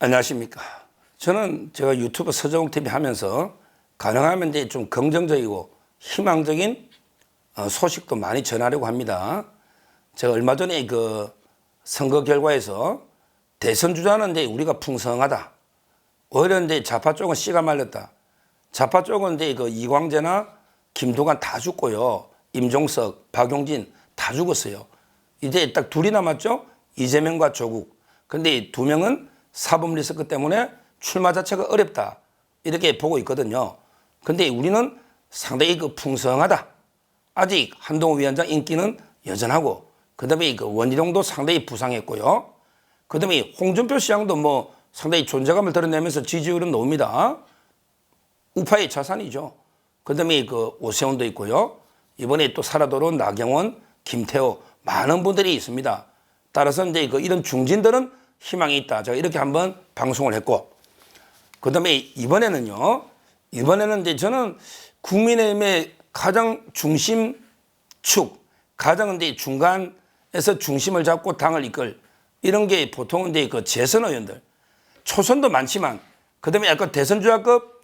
안녕하십니까. 저는 제가 유튜브 서정욱 TV 하면서 가능하면 이제 좀 긍정적이고 희망적인 소식도 많이 전하려고 합니다. 제가 얼마 전에 그 선거 결과에서 대선 주자는 이제 우리가 풍성하다. 오히려 이제 좌파 쪽은 씨가 말렸다. 좌파 쪽은 이제 그 이광재나 김두관 다 죽고요. 임종석, 박용진 다 죽었어요. 이제 딱 둘이 남았죠. 이재명과 조국. 근데 두 명은 사법 리스크 때문에 출마 자체가 어렵다. 이렇게 보고 있거든요. 근데 우리는 상당히 그 풍성하다. 아직 한동훈 위원장 인기는 여전하고, 그 다음에 그 원희룡도 상당히 부상했고요. 그 다음에 홍준표 시장도 뭐 상당히 존재감을 드러내면서 지지율은 높습니다. 우파의 자산이죠. 그 다음에 그 오세훈도 있고요. 이번에 또 살아 돌아온 나경원, 김태호 많은 분들이 있습니다. 따라서 이제 그 이런 중진들은 희망이 있다. 제가 이렇게 한번 방송을 했고, 그 다음에 이번에는 이제 저는 국민의힘의 가장 중심축, 가장 이제 중간에서 중심을 잡고 당을 이끌 이런 게 보통은 이제 그 재선 의원들, 초선도 많지만, 그 다음에 약간 대선 주자급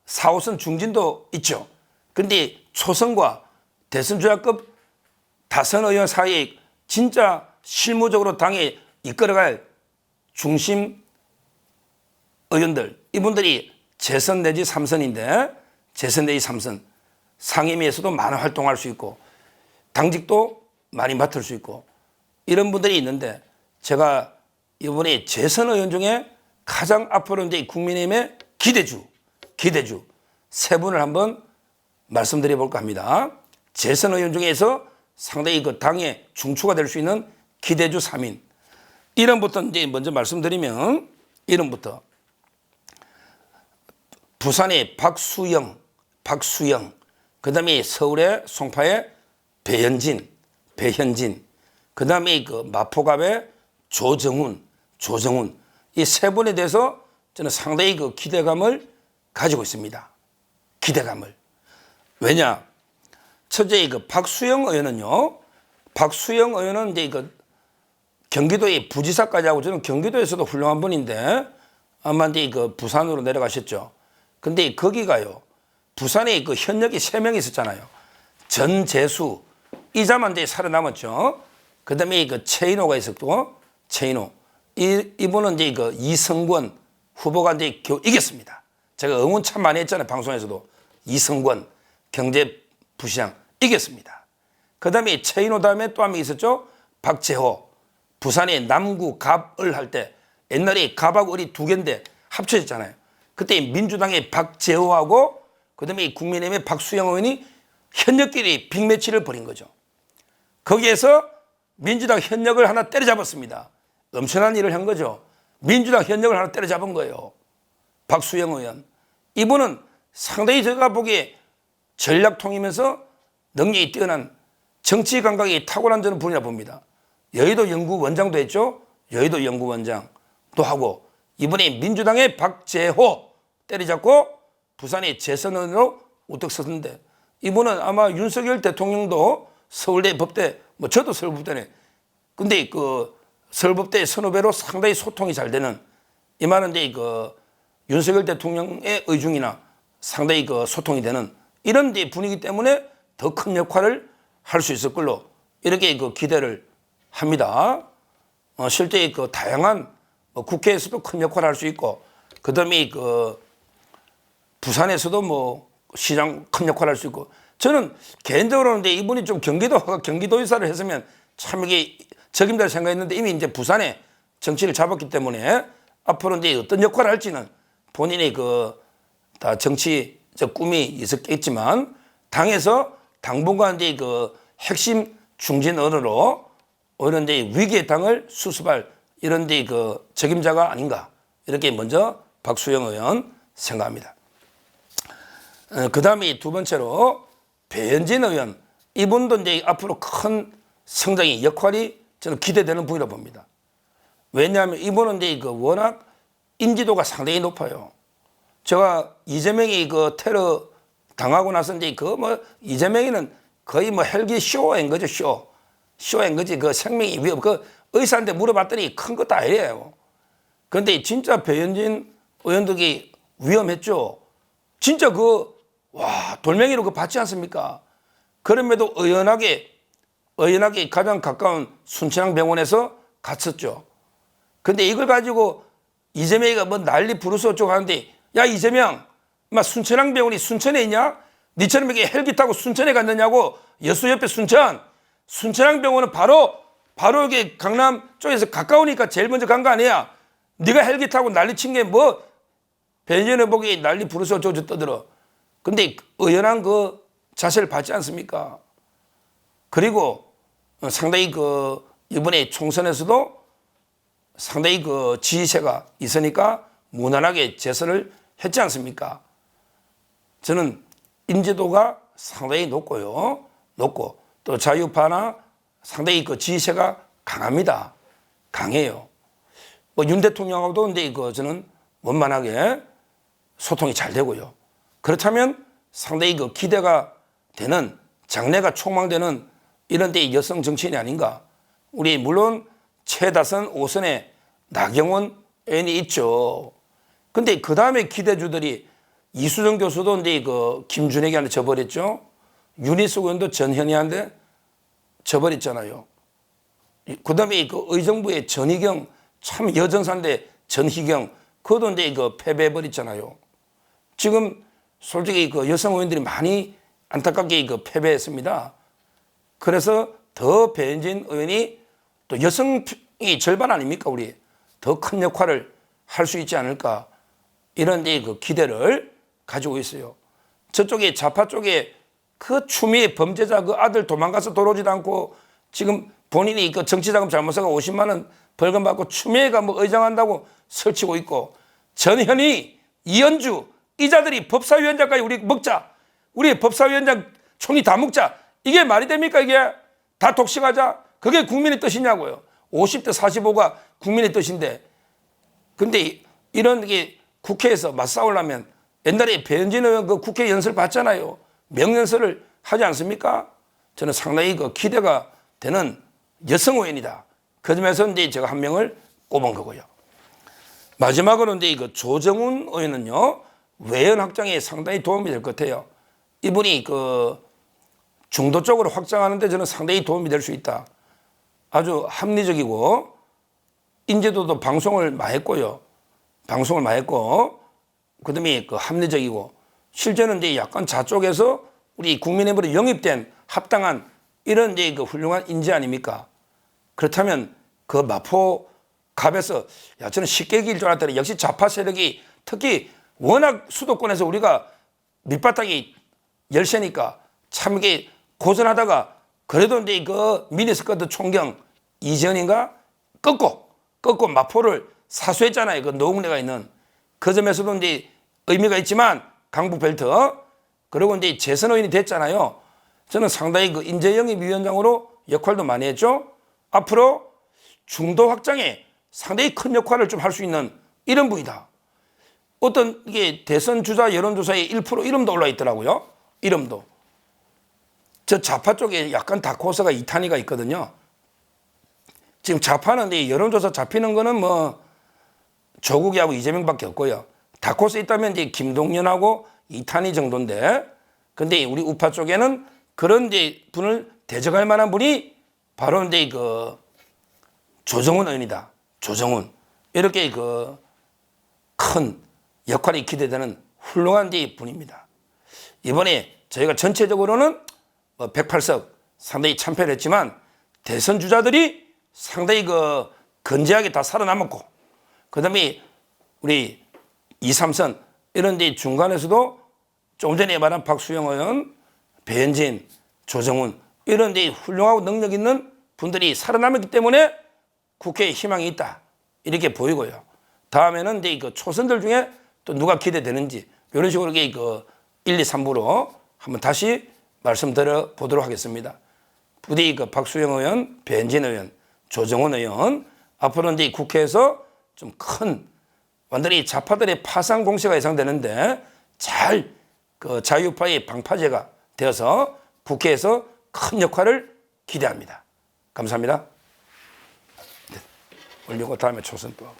4, 5선 중진도 있죠. 근데 초선과 대선 주자급 다선 의원 사이에 진짜 실무적으로 당에 이끌어갈 중심 의원들, 이분들이 재선 내지 3선인데, 재선 내지 3선, 상임위에서도 많은 활동할 수 있고, 당직도 많이 맡을 수 있고, 이런 분들이 있는데, 제가 이번에 재선 의원 중에 가장 앞으로 이제 국민의힘의 기대주 세 분을 한번 말씀드려 볼까 합니다. 재선 의원 중에서 상당히 그 당의 중추가 될 수 있는 기대주 3인. 이름부터 이제 먼저 말씀드리면, 이름부터 부산의 박수영, 그 다음에 서울의 송파의 배현진, 그 다음에 그 마포갑의 조정훈, 이 세 분에 대해서 저는 상당히 그 기대감을 가지고 있습니다. 기대감을. 왜냐? 첫째, 그 박수영 의원은요, 이제 그 경기도의 부지사까지 하고, 저는 경기도에서도 훌륭한 분인데 아마 이제 그 부산으로 내려가셨죠. 근데 거기가요, 부산에 그 현역이 3명이 있었잖아요. 전재수, 이자만 이제 살아남았죠. 그 다음에 그 최인호가 있었고, 이분은 이제 그 이성권 후보가 이제 겨우 이겼습니다. 제가 응원 참 많이 했잖아요. 방송에서도. 이성권 경제부시장 이겼습니다. 그 다음에 최인호 다음에 또 한 명 있었죠. 박재호. 부산의 남구 갑을 할 때 옛날에 갑하고 을이 두 개인데 합쳐졌잖아요. 그때 민주당의 박재호하고 그 다음에 국민의힘의 박수영 의원이 현역끼리 빅매치를 벌인 거죠. 거기에서 민주당 현역을 하나 때려잡았습니다. 엄청난 일을 한 거죠. 민주당 현역을 하나 때려잡은 거예요. 박수영 의원. 이분은 상당히 제가 보기에 전략통이면서 능력이 뛰어난 정치 감각이 탁월한 저는 분이라 봅니다. 여의도 연구원장도 했죠. 여의도 연구원장도 하고, 이번에 민주당의 박재호 때려잡고 부산의 재선원으로 우뚝 섰는데, 이분은 아마 윤석열 대통령도 서울대 법대, 뭐 저도 서울법대네. 근데 그 서울법대 선후배로 상당히 소통이 잘 되는, 이 말은 이제 그 윤석열 대통령의 의중이나 상당히 그 소통이 되는 이런 분위기 때문에 더 큰 역할을 할 수 있을 걸로 이렇게 그 기대를 합니다. 실제 그 다양한 국회에서도 큰 역할을 할 수 있고, 그 다음에 그 부산에서도 뭐 시장 큰 역할을 할 수 있고, 저는 개인적으로는 이제 이분이 좀 경기도의사를 했으면 참 이게 적임자를 생각했는데, 이미 이제 부산에 정치를 잡았기 때문에 앞으로 이제 어떤 역할을 할지는 본인의 그 다 정치 꿈이 있었겠지만, 당에서 당분간 이제 그 핵심 중진 어른으로 오히려 이제 위기의 당을 수습할 이런 이제 그 적임자가 아닌가, 이렇게 먼저 박수영 의원 생각합니다. 그 다음에 두 번째로 배현진 의원, 이분도 이제 앞으로 큰 성장의 역할이 저는 기대되는 분이라고 봅니다. 왜냐하면 이분은 이제 그 워낙 인지도가 상당히 높아요. 제가 이재명이 그 테러 당하고 나서 이제 그 뭐 이재명이는 거의 뭐 헬기 쇼인 거죠. 쇼인 거지. 그 생명이 위협, 그 의사한테 물어봤더니 큰 것도 아니에요. 그런데 진짜 배현진 의원들이 위험했죠. 진짜 돌멩이로 받지 않습니까? 그럼에도 의연하게 가장 가까운 순천향병원에서 갔었죠. 근데 이걸 가지고 이재명이가 뭐 난리 부르스 어쩌고 하는데, 야, 이재명, 순천향병원이 순천에 있냐? 니처럼 이렇게 헬기 타고 순천에 갔느냐고. 여수 옆에 순천향병원은 바로 여기 강남 쪽에서 가까우니까 제일 먼저 간 거 아니야? 네가 헬기 타고 난리 친 게 뭐 배현진을 보기 난리 부르스 어쩌고 떠들어. 근데 의연한 자세를 받지 않습니까? 그리고 상당히 이번에 총선에서도 상당히 지지세가 있으니까 무난하게 재선을 했지 않습니까? 저는 인지도가 상당히 높고 또 자유파나 상당히 지지세가 강합니다. 강해요. 윤 대통령하고도 근데 저는 원만하게 소통이 잘 되고요. 그렇다면 상당히 기대가 되는, 장래가 촉망되는 이런 데 여성 정치인이 아닌가. 우리 물론 최다선 5선에 나경원 의원이 있죠. 근데 그 다음에 기대주들이 이수정 교수도 근데 김준혁이한테 져버렸죠. 윤희숙 의원도 전현희한테 져버렸잖아요. 그 다음에 의정부의 전희경, 참 여전사인데 전희경, 그것도 근데 패배해버렸잖아요. 지금 솔직히 여성 의원들이 많이 안타깝게 패배했습니다. 그래서 더 배현진 의원이 또 여성이 절반 아닙니까? 우리 더 큰 역할을 할 수 있지 않을까, 이런 데 기대를 가지고 있어요. 저쪽에 좌파 쪽에 추미애 범죄자 아들 도망가서 돌아오지도 않고 지금 본인이 정치자금 잘못 써가 50만 원 벌금 받고 추미애가 의장한다고 설치고 있고, 전현희, 이현주 이자들이 법사위원장까지 우리 먹자, 우리 법사위원장 총리 다 먹자, 이게 말이 됩니까? 이게 다 독식하자, 그게 국민의 뜻이냐고요. 50대 45가 국민의 뜻인데. 근데 이런 게 국회에서 맞싸우려면 옛날에 배현진 의원 국회 연설 봤잖아요. 명연설을 하지 않습니까? 저는 상당히 기대가 되는 여성 의원이다. 그 점에서 이제 제가 한 명을 꼽은 거고요. 마지막으로 이제 조정훈 의원은요, 외연 확장에 상당히 도움이 될 것 같아요. 이분이 중도 쪽으로 확장하는데 저는 상당히 도움이 될 수 있다. 아주 합리적이고 인지도도 방송을 많이 했고요. 방송을 많이 했고, 그 다음에 합리적이고, 실제는 이제 약간 좌쪽에서 우리 국민의힘으로 영입된 합당한 이런 이제 훌륭한 인재 아닙니까? 그렇다면 마포 갑에서, 야, 저는 쉽게 이길 줄 알았더니 역시 좌파 세력이, 특히 워낙 수도권에서 우리가 밑바닥이 열세니까 참 이게 고전하다가 그래도 이제 미니스커트 총경 이전인가 꺾고 마포를 사수했잖아요. 노웅래가 있는. 그 점에서도 이제 의미가 있지만 강북벨트, 그리고 이제 재선 의원이 됐잖아요. 저는 상당히 인재영입위원장으로 역할도 많이 했죠. 앞으로 중도 확장에 상당히 큰 역할을 좀 할 수 있는 이런 분이다. 어떤 이게 대선 주자 여론조사에 1% 이름도 올라 있더라고요. 이름도. 저 좌파 쪽에 약간 다크호스가 이탄희가 있거든요. 지금 좌파는 이 여론조사 잡히는 거는 조국이하고 이재명밖에 없고요. 다크호스 있다면 이제 김동연하고 이탄희 정도인데, 근데 우리 우파 쪽에는 그런 이제 분을 대적할 만한 분이 바로 이제 조정훈 의원이다. 조정훈. 이렇게 큰 역할이 기대되는 훌륭한 분입니다. 이번에 저희가 전체적으로는 108석 상당히 참패를 했지만 대선 주자들이 상당히 건재하게 다 살아남았고, 그 다음에 우리 2, 3선 이런 데 중간에서도 조금 전에 말한 박수영 의원, 배현진, 조정훈 이런 데 훌륭하고 능력 있는 분들이 살아남았기 때문에 국회에 희망이 있다, 이렇게 보이고요. 다음에는 이제 초선들 중에 또 누가 기대되는지 이런 식으로 1, 2, 3부로 한번 다시 말씀드려 보도록 하겠습니다. 부디 박수영 의원, 배현진 의원, 조정훈 의원 앞으로 이제 국회에서 좀 큰 완전히 좌파들의 파상 공세가 예상되는데 잘 자유파의 방파제가 되어서 국회에서 큰 역할을 기대합니다. 감사합니다. 네. 올리고 다음에 초선 또.